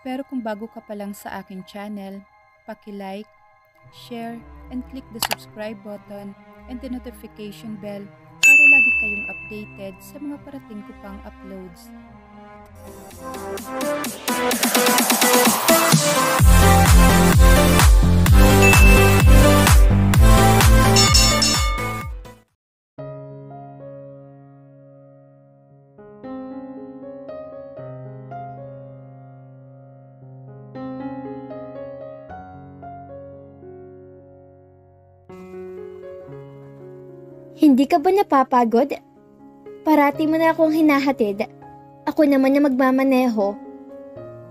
Pero kung bago ka pa lang sa aking channel, paki-like, share, and click the subscribe button and the notification bell para lagi kayong updated sa mga parating ko pang uploads. Hindi ka ba napapagod? Parati mo na akong hinahatid. Ako naman na magmamaneho.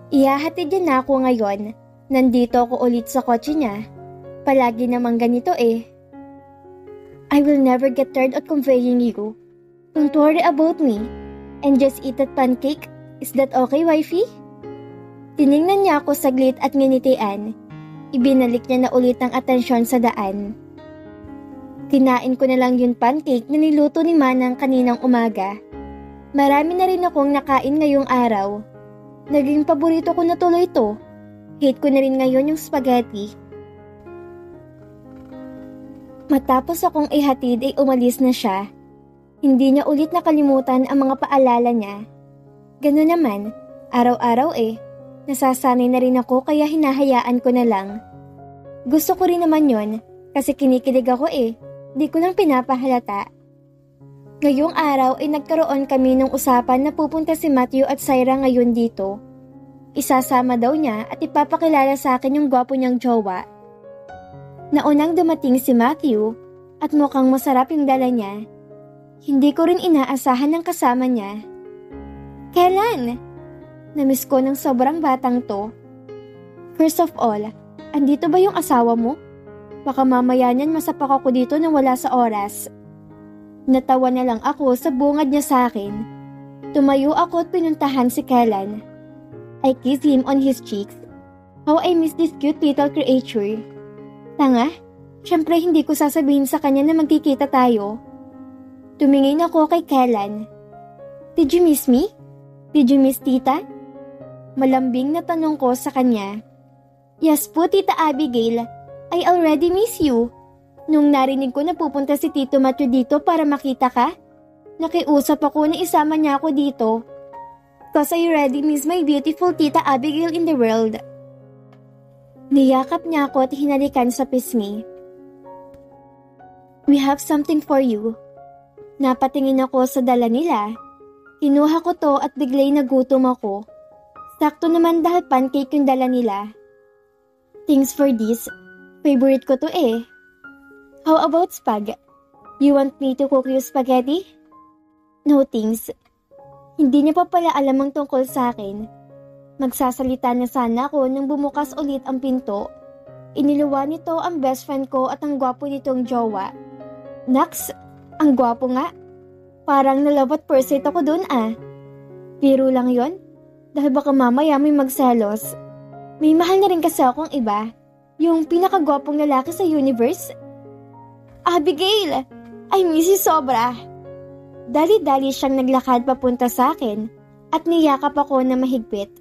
Ihahatid niya na ako ngayon. Nandito ako ulit sa kotse niya. Palagi namang ganito eh. I will never get tired of conveying you. Don't worry about me. And just eat that pancake. Is that okay, wifey? Tiningnan niya ako saglit at nginitian. Ibinalik niya na ulit ang atensyon sa daan. Kinain ko na lang yung pancake na niluto ni Manang kaninang umaga. Marami na rin akong nakain ngayong araw. Naging paborito ko na tuloy ito. Hate ko na rin ngayon yung spaghetti. Matapos akong ihatid ay umalis na siya. Hindi niya ulit nakalimutan ang mga paalala niya. Gano'n naman, araw-araw eh. Nasasanay na rin ako kaya hinahayaan ko na lang. Gusto ko rin naman yon kasi kinikilig ako eh. Di ko lang pinapahalata. Ngayong araw ay nagkaroon kami ng usapan na pupunta si Matthew at Syra ngayon dito. Isasama daw niya at ipapakilala sa akin yung gwapo niyang jowa. Naunang dumating si Matthew at mukhang masarap yung dala niya. Hindi ko rin inaasahan ng kasama niya. Kailan? Namiss ko ng sobrang batang to. First of all, andito ba yung asawa mo? Baka mamaya niyan masapak ako dito nang wala sa oras. Natawa na lang ako sa bungad niya sa akin. Tumayo ako at pinuntahan si Kellan. I kissed him on his cheeks. How I miss this cute little creature. Tanga, syempre hindi ko sasabihin sa kanya na magkikita tayo. Tumingin ako kay Kellan. Did you miss me? Did you miss tita? Malambing na tanong ko sa kanya. Yes po, Tita Abigail. I already miss you. Nung narinig ko na pupunta si Tito Matthew dito para makita ka, nakiusap ako na isama niya ako dito. Cause I already miss my beautiful Tita Abigail in the world. Niyakap niya ako at hinalikan sa pisngi. We have something for you. Napatingin ako sa dala nila. Kinuha ko to at biglay nagutom ako. Sakto naman dahil pancake yung dala nila. Thanks for this. Favorite ko to eh. How about spag? You want me to cook you spaghetti? No thanks. Hindi niya pa pala alam ang tungkol sa akin. Magsasalita na sana ako nang bumukas ulit ang pinto. Iniluwa nito ang best friend ko at ang gwapo nitong jowa. Naks, ang gwapo nga. Parang na-love at first sight ako dun ah. Biro lang yon, dahil baka mamaya may magselos. May mahal na rin kasi akong iba. Yung pinakagwapong lalaki sa universe? Abigail! I miss you sobra! Dali-dali siyang naglakad papunta sa akin at niyakap ako na mahigpit.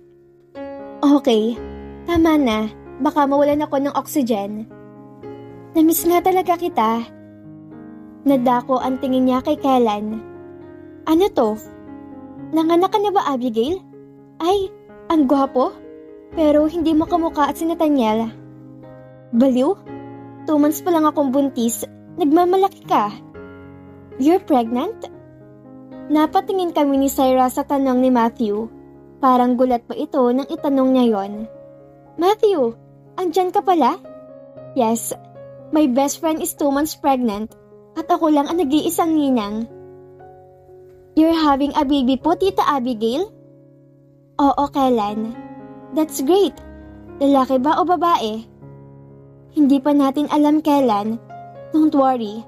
Okay, tama na. Baka mawalan ako ng oxygen. Namiss nga talaga kita. Nadako ang tingin niya kay Kellan. Ano to? Nanganak ka na ba, Abigail? Ay, ang gwapo. Pero hindi mo kamukha at si Nathaniel. Baliw? 2 months pa lang akong buntis. Nagmamalaki ka. You're pregnant? Napatingin kami ni Syra sa tanong ni Matthew. Parang gulat pa ito nang itanong niya yon. Matthew, andyan ka pala? Yes, my best friend is 2 months pregnant at ako lang ang nag-iisang ninang. You're having a baby po, Tita Abigail? Oo, Kellan. That's great. Lalaki ba o babae? Hindi pa natin alam kailan. Don't worry.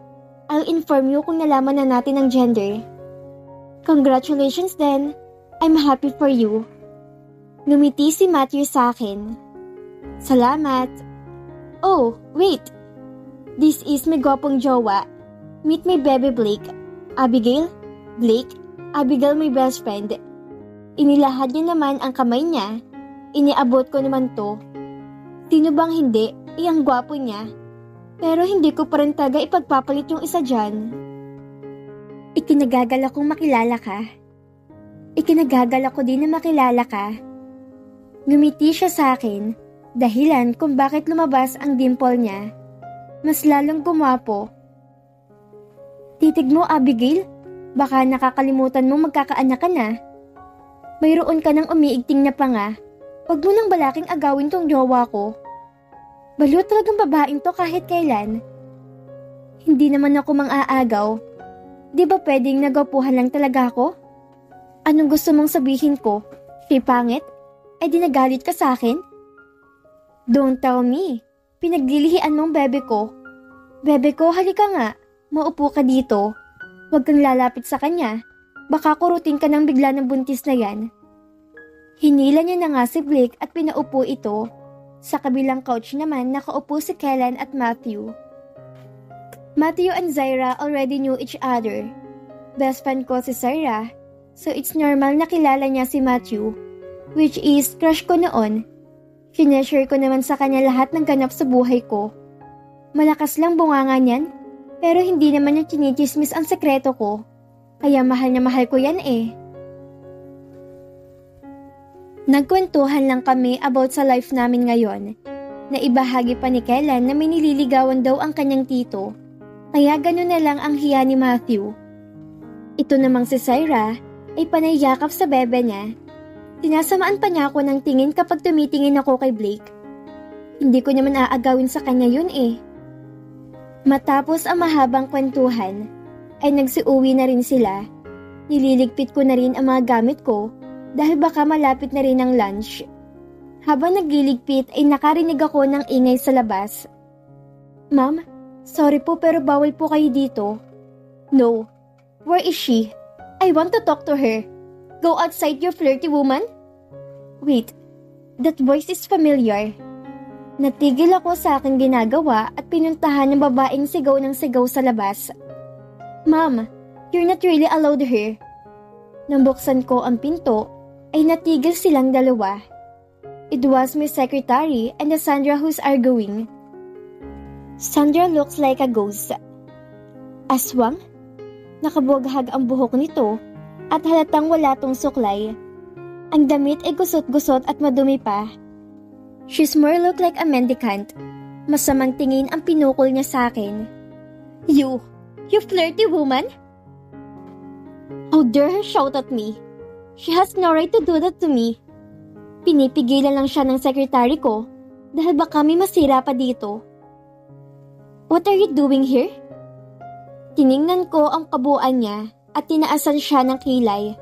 I'll inform you kung nalaman na natin ang gender. Congratulations then. I'm happy for you. Ngumiti si Matthew sa akin. Salamat. Oh, wait. This is my gwapong jowa. Meet my baby Blake. Abigail? Blake? Abigail my best friend. Inilahad niya naman ang kamay niya. Iniabot ko naman to. Sino bang hindi? Iyang gwapo niya. Pero hindi ko pa rin talaga ipagpapalit yung isa dyan. Ikinagagalak kong makilala ka. Ikinagagalak ko din na makilala ka. Ngumiti siya sa akin, dahilan kung bakit lumabas ang dimple niya. Mas lalong gumwapo. Titig mo, Abigail, baka nakakalimutan mong magkakaanak ka na. Mayroon ka ng umiigting na panga. Huwag mo nang balaking agawin tong jowa ko. Balo talagang babaeng to kahit kailan. Hindi naman ako mang-aagaw. Di ba pwedeng nagapuhan lang talaga ako? Anong gusto mong sabihin ko? Siya pangit? Ay di nagalit ka sa akin? Don't tell me. Pinaglilihian mong bebe ko. Bebe ko, halika nga. Maupo ka dito. Huwag kang lalapit sa kanya. Baka kurutin ka ng bigla ng buntis na yan. Hinila niya na nga si Blake at pinaupo ito. Sa kabilang couch naman nakaupo si Kellen at Matthew. Matthew and Zaira already knew each other. Best friend ko si Zaira, so it's normal na kilala niya si Matthew, which is crush ko noon. Sineshare ko naman sa kanya lahat ng ganap sa buhay ko. Malakas lang bunganga niyan, pero hindi naman niya chinichismis ang sekreto ko. Kaya mahal na mahal ko yan eh. Nagkwentuhan lang kami about sa life namin ngayon. Naibahagi pa ni Kellen na may nililigawan daw ang kanyang tito. Kaya gano'n na lang ang hiya ni Matthew. Ito namang si Zaira ay panayakap sa bebe niya. Tinasamaan pa niya ako ng tingin kapag tumitingin ako kay Blake. Hindi ko naman aagawin sa kanya yun eh. Matapos ang mahabang kwentuhan, ay nagsiuwi na rin sila. Nililigpit ko na rin ang mga gamit ko dahil baka malapit na rin ang lunch. Habang nagliligpit ay nakarinig ako ng ingay sa labas. Ma'am, sorry po pero bawal po kayo dito. No. Where is she? I want to talk to her. Go outside, you flirty woman. Wait, that voice is familiar. Natigil ako sa aking ginagawa at pinuntahan ng babaeng sigaw ng sigaw sa labas. Ma'am, you're not really allowed here. Nang buksan ko ang pinto, ay natigil silang dalawa. It was my secretary and the Sandra who's arguing. Sandra looks like a ghost. Aswang? Nakabughag ang buhok nito at halatang wala tong suklay. Ang damit ay gusot-gusot at madumi pa. She's more look like a mendicant. Masamang tingin ang pinukol niya sa akin. You flirty woman? How dare her shout at me? She has no right to do that to me. Pinipigilan lang siya ng secretary ko dahil baka may masira pa dito. What are you doing here? Tiningnan ko ang kabuuan niya at tinaasan siya ng kilay.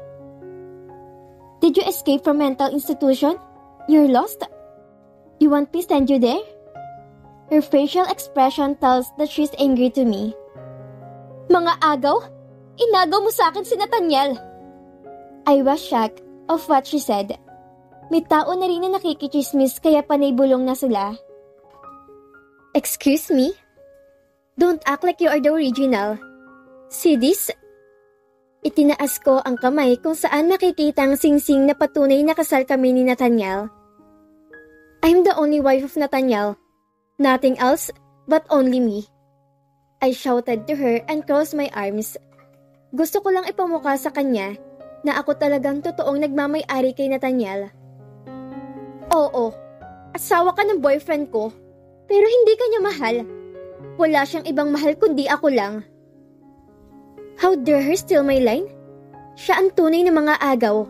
Did you escape from mental institution? You're lost? You want me send you there? Her facial expression tells that she's angry to me. Mga agaw? Inagaw mo sa akin si Nathaniel. I was shocked of what she said. May tao na rin na nakikichismis kaya panay bulong na sila. Excuse me? Don't act like you are the original. See this? Itinaas ko ang kamay kung saan makikita ang singsing na patunay na kasal kami ni Nathaniel. I'm the only wife of Nathaniel. Nothing else but only me. I shouted to her and crossed my arms. Gusto ko lang ipamukha sa kanya na ako talagang totoong nagmamay-ari kay Nathaniel. Oo, asawa ka ng boyfriend ko, pero hindi ka niya mahal. Wala siyang ibang mahal kundi ako lang. How dare her steal my line? Siya ang tunay na mga agaw.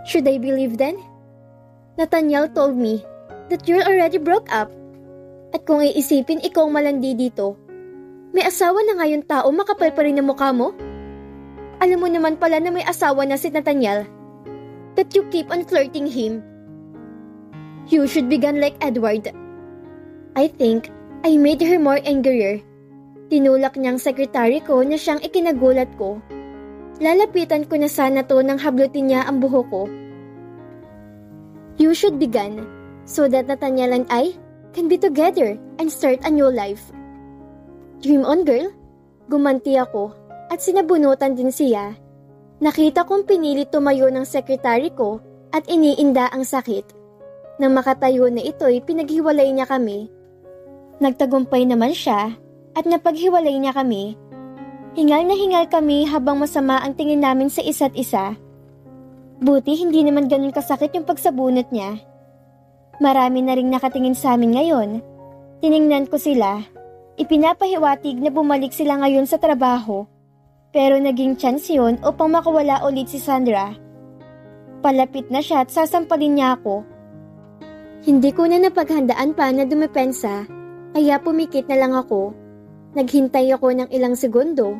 Should I believe then? Nathaniel told me that you're already broke up. At kung iisipin ikaw malandi dito, may asawa na ngayon tao makapal pa rin ang mukha mo? Alam mo naman pala na may asawa na si Nathaniel. That you keep on flirting him. You should begin like Edward. I think I made her more angrier. Tinulak niyang sekretary ko na siyang ikinagulat ko. Lalapitan ko na sana to nang hablutin niya ang buhok ko. You should begin so that Nathaniel and I can be together and start a new life. Dream on, girl. Gumanti ako at sinabunutan din siya. Nakita kong pinilit tumayo ng sekretary ko at iniinda ang sakit. Nang makatayo na ito'y pinaghiwalay niya kami. Nagtagumpay naman siya at napaghiwalay niya kami. Hingal na hingal kami habang masama ang tingin namin sa isa't isa. Buti hindi naman ganun kasakit yung pagsabunot niya. Marami na ring nakatingin sa amin ngayon. Tiningnan ko sila. Ipinapahiwatig na bumalik sila ngayon sa trabaho. Pero naging chance yun upang makawala ulit si Sandra. Palapit na siya at sasampalin niya ako. Hindi ko na napaghandaan pa na dumepensa, kaya pumikit na lang ako. Naghintay ako ng ilang segundo,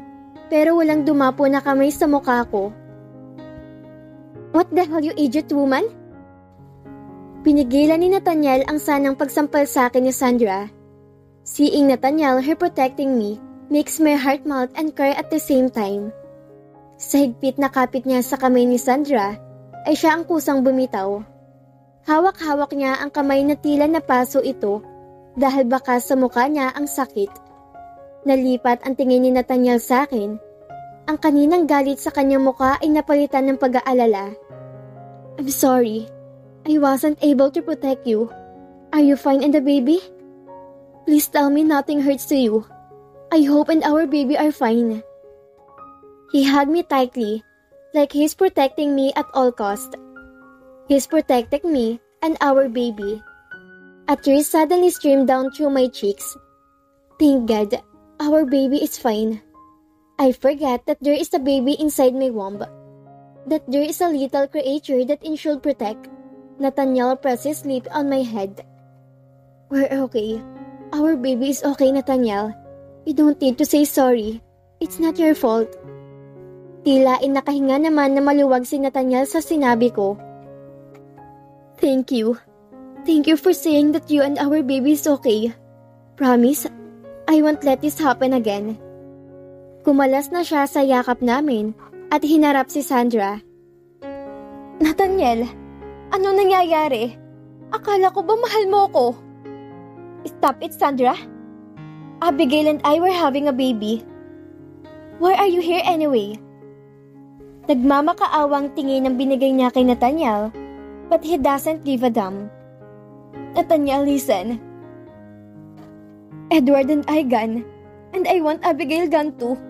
pero walang dumapo na kamay sa mukha ko. What the hell, you idiot woman? Pinigilan ni Nathaniel ang sanang pagsampal sa akin ni Sandra. Seeing Nathaniel her protecting me makes my heart melt and cry at the same time. Sa higpit na kapit niya sa kamay ni Sandra, ay siya ang kusang bumitaw. Hawak-hawak niya ang kamay na tila napaso ito dahil baka sa mukha niya ang sakit. Nalipat ang tingin ni Nathaniel sa akin. Ang kaninang galit sa kanyang mukha ay napalitan ng pag-aalala. I'm sorry. I wasn't able to protect you. Are you fine and the baby? Please tell me nothing hurts to you. I hope and our baby are fine. He hugged me tightly, like he's protecting me at all cost. He's protecting me and our baby. A tear suddenly streamed down through my cheeks. Thank God, our baby is fine. I forget that there is a baby inside my womb. That there is a little creature that it should protect. Nathaniel pressed his lip on my head. We're okay. Our baby is okay, Nathaniel. You don't need to say sorry. It's not your fault. Tila nakahinga naman na maluwag si Nathaniel sa sinabi ko. Thank you. Thank you for saying that you and our baby is okay. Promise, I won't let this happen again. Kumalas na siya sa yakap namin at hinarap si Sandra. Nathaniel, ano nangyayari? Akala ko ba mahal mo ko? Stop it, Sandra. Abigail and I were having a baby. Why are you here anyway? Nagmamakaawang tingin ang binigay niya kay Nathaniel, but he doesn't give a damn. Nathaniel, listen. Edward and I gone, and I want Abigail gone too.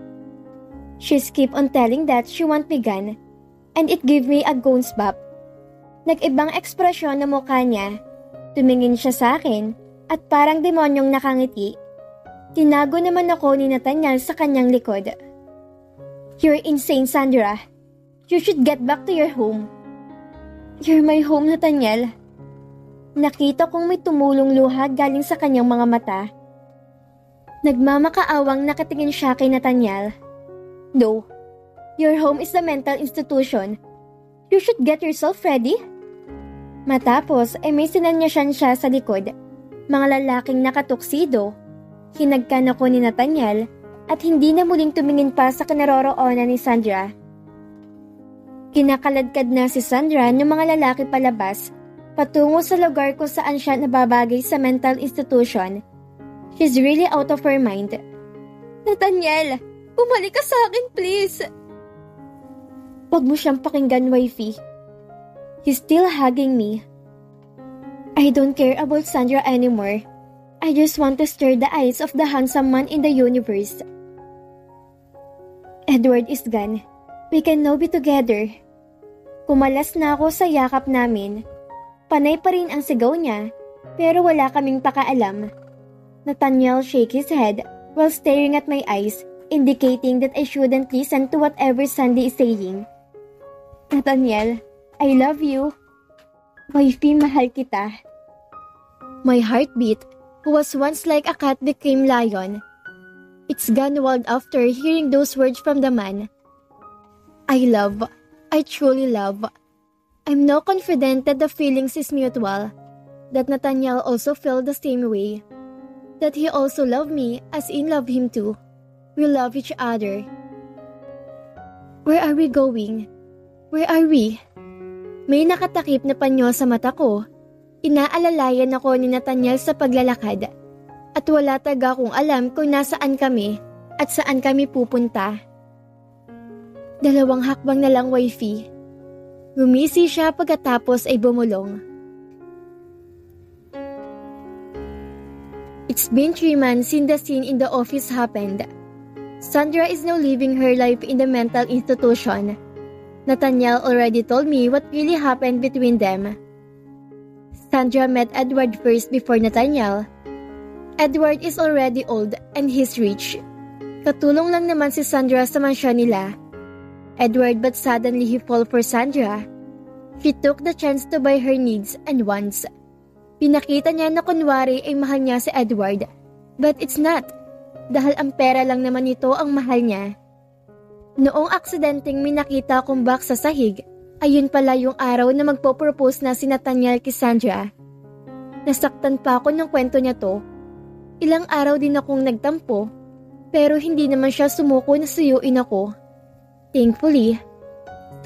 She's keep on telling that she want me gone, and it gave me a goosebump. Nag-ibang ekspresyon na mukha niya. Tumingin siya sa akin, at parang demonyong nakangiti. Tinago naman ako ni Nathaniel sa kanyang likod. You're insane, Sandra. You should get back to your home. You're my home, Nathaniel. Nakita kong may tumulong luha galing sa kanyang mga mata. Nagmamakaawang nakatingin siya kay Nathaniel. No, your home is a mental institution. You should get yourself ready. Matapos ay may sinanyasyan siya sa likod. Mga lalaking nakatuksido. Hinagkan ako ni Nathaniel at hindi na muling tumingin pa sa kinaroroonan ni Sandra. Kinakaladkad na si Sandra ng mga lalaki palabas, patungo sa lugar kung saan siya nababagay sa mental institution. She's really out of her mind. Nathaniel, bumalik ka sa akin, please. Huwag mo siyang pakinggan, wifey. He's still hugging me. I don't care about Sandra anymore. I just want to stir the eyes of the handsome man in the universe. Edward is gone. We can now be together. Kumalas na ako sa yakap namin. Panay pa rin ang sigaw niya, pero wala kaming pakaalam. Nathaniel shake his head while staring at my eyes, indicating that I shouldn't listen to whatever Sandy is saying. Nathaniel, I love you. Wifey, mahal kita. My heartbeat, who was once like a cat became lion. It's gone wild after hearing those words from the man. I truly love. I'm now confident that the feelings is mutual, that Nathaniel also felt the same way, that he also loved me as I love him too. We love each other. Where are we going? Where are we? May nakatakip na panyo sa mata ko. Inaalalayan ako ni Nathaniel sa paglalakad at wala taga kung alam kung nasaan kami at saan kami pupunta. 2 hakbang na lang, wifey. Gumisi siya pagkatapos ay bumulong. It's been 3 months since the scene in the office happened. Sandra is now living her life in the mental institution. Nathaniel already told me what really happened between them. Sandra met Edward first before Nathaniel. Edward is already old and he's rich. Katulong lang naman si Sandra sa mansyon nila. Edward, but suddenly he fall for Sandra. He took the chance to buy her needs and wants. Pinakita niya na kunwari ay mahal niya si Edward, but it's not. Dahil ang pera lang naman ito ang mahal niya. Noong aksidenteng may nakita kong box sa sahig, ayun pala yung araw na magpo-propose na si Nathaniel kay Sandra. Nasaktan pa ako ng kwento niya to. Ilang araw din akong nagtampo, pero hindi naman siya sumuko na suyuin ako. Thankfully,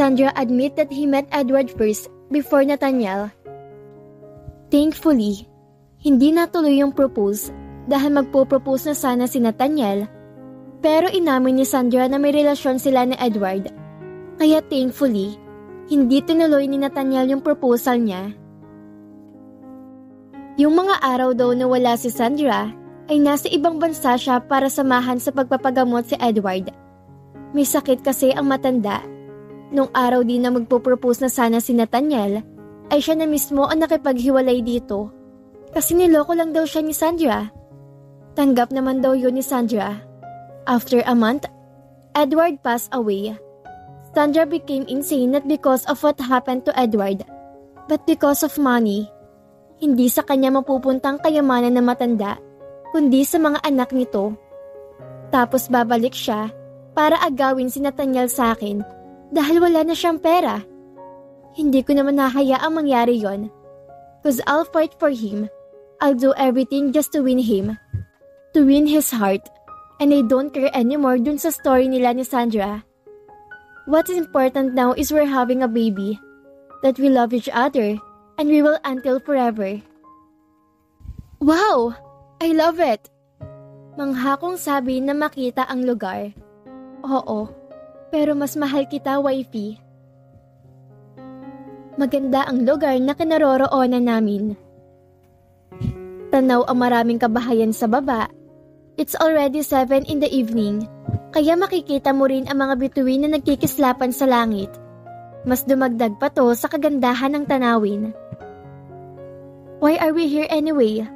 Sandra admit that he met Edward first before Nathaniel. Thankfully, hindi natuloy yung propose dahil magpo-propose na sana si Nathaniel, pero inamin ni Sandra na may relasyon sila ni Edward. Kaya thankfully, hindi tinuloy ni Nathaniel yung proposal niya. Yung mga araw daw na wala si Sandra, ay nasa ibang bansa siya para samahan sa pagpapagamot si Edward. May sakit kasi ang matanda. Nung araw din na magpo-propose na sana si Nathaniel, ay siya na mismo ang nakipaghiwalay dito. Kasi niloko lang daw siya ni Sandra. Tanggap naman daw yun ni Sandra. After a month, Edward passed away. Sandra became insane not because of what happened to Edward, but because of money. Hindi sa kanya mapupuntang kayamanan na matanda, kundi sa mga anak nito. Tapos babalik siya para agawin si Nathaniel sa akin dahil wala na siyang pera. Hindi ko naman nahayaang mangyari yon. Cause I'll fight for him. I'll do everything just to win him. To win his heart. And I don't care anymore dun sa story nila ni Sandra. What's important now is we're having a baby. That we love each other. And we will until forever. Wow! I love it! Mangha kong sabi na makita ang lugar. Oo, pero mas mahal kita, wifey. Maganda ang lugar na kinaroroonan namin. Tanaw ang maraming kabahayan sa baba. It's already 7 in the evening, kaya makikita mo rin ang mga bituin na nagkikislapan sa langit. Mas dumagdag pa to sa kagandahan ng tanawin. Why are we here anyway?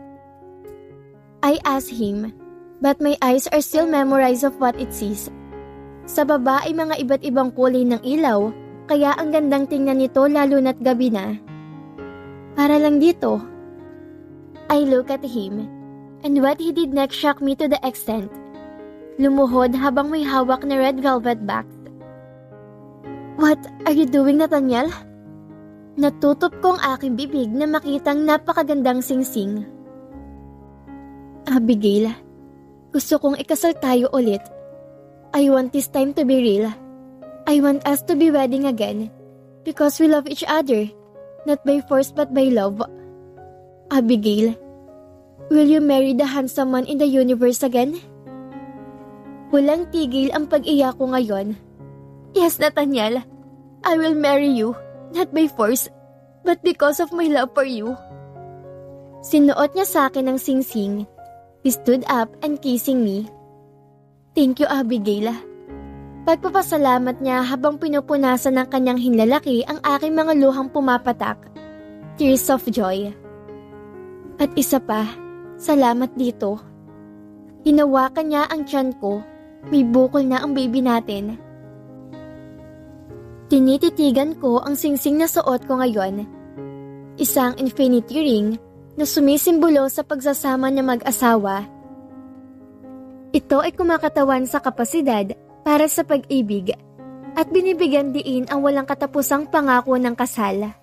I asked him, but my eyes are still memorized of what it sees. Sa baba ay mga iba't ibang kulay ng ilaw, kaya ang gandang tingnan nito lalo na't gabi na. Para lang dito. I look at him, and what he did next shocked me to the extent. Lumuhod habang may hawak na red velvet box. What are you doing, Nathaniel? Natutup ko ang aking bibig na makitang napakagandang singsing. Abigail, gusto kong ikasal tayo ulit. I want this time to be real. I want us to be wedding again because we love each other, not by force but by love. Abigail, will you marry the handsome man in the universe again? Walang tigil ang pag-iyak ko ngayon. Yes, Nathaniel, I will marry you, not by force, but because of my love for you. Sinuot niya sa akin ang singsing. He stood up and kissing me. Thank you, Abigail. Pagpapasalamat niya habang pinupunasan ng kanyang hinlalaki ang aking mga luhang pumapatak. Tears of joy. At isa pa, salamat dito. Hinawakan niya ang tiyan ko. May bukol na ang baby natin. Tinititigan ko ang singsing na suot ko ngayon. Isang infinity ring na sumisimbolo sa pagsasama ng mag-asawa. Ito ay kumakatawan sa kapasidad para sa pag-ibig at binibigyan diin ang walang katapusang pangako ng kasal.